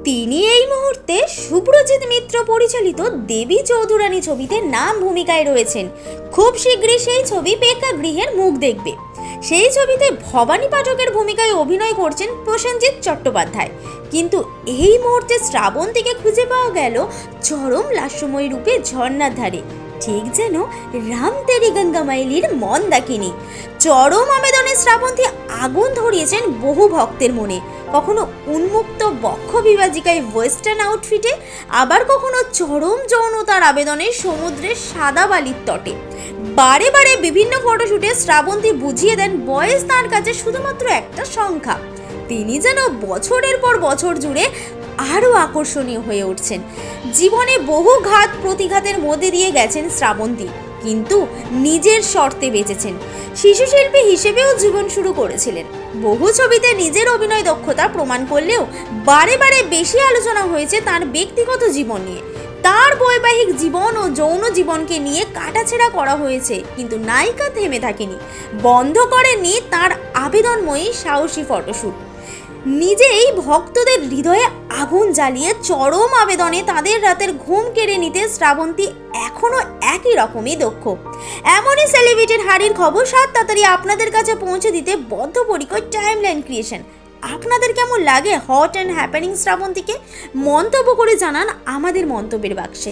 তিনি এই মুহূর্তে শুভ্রজিৎ মিত্র পরিচালিত দেবী চৌধুরানী ছবিতে নাম ভূমিকায় রয়েছেন। খুব শীঘ্রই সেই ছবি প্রেক্ষাগৃহের মুখ দেখবে। সেই ছবিতে ভবানী পাঠকের ভূমিকায় অভিনয় করছেন প্রসেনজিৎ চট্টোপাধ্যায়। কিন্তু এই মুহূর্তে শ্রাবন্তীকে খুঁজে পাওয়া গেল চরম লাস্যময় রূপে ঝর্ণার ধারে, ঠিক যেন রাম তেরি গঙ্গা মাইলির মন্দাকিনী। চরম আবেদনে শ্রাবন্তী আগুন ধরিয়েছেন বহু ভক্তের মনে, কখনো উন্মুক্ত বক্ষ বিভাজিকায় ওয়েস্টার্ন আউটফিটে, আবার কখনো চরম যৌনতার আবেদনে সমুদ্রের সাদা বালির তটে। বারে বারে বিভিন্ন ফটোশুটে শ্রাবন্তী বুঝিয়ে দেন বয়স তার কাছে শুধুমাত্র একটা সংখ্যা। তিনি যেন বছরের পর বছর জুড়ে আরও আকর্ষণীয় হয়ে উঠছেন। জীবনে বহু ঘাত প্রতিঘাতের মধ্যে দিয়ে গেছেন শ্রাবন্তী, কিন্তু নিজের শর্তে বেঁচেছেন। শিশু শিল্পী হিসেবেও জীবন শুরু করেছিলেন। বহু ছবিতে নিজের অভিনয় দক্ষতা প্রমাণ করলেও বারে বারে বেশি আলোচনা হয়েছে তার ব্যক্তিগত জীবন নিয়ে। তার বৈবাহিক জীবন ও যৌন জীবনকে নিয়ে কাটাছেঁড়া করা হয়েছে, কিন্তু নায়িকা থেমে থাকেনি, বন্ধ করেনি তার আবেদনময়ী সাহসী ফটোশুট। নিজেই ভক্তদের হৃদয়ে আগুন জ্বালিয়ে চরম আবেদনে তাদের রাতের ঘুম কেড়ে নিতে শ্রাবন্তী এখনো একই রকমই দক্ষ। এমনই সেলিব্রিটির হারির খবর সাত তাড়াতাড়ি আপনাদের কাছে পৌঁছে দিতে বদ্ধপরিকর টাইমলাইন ক্রিয়েশন। আপনাদের কেমন লাগে হট অ্যান্ড হ্যাপেনিং শ্রাবন্তীকে? মন্তব্য করে জানান আমাদের মন্তব্যের বাক্সে।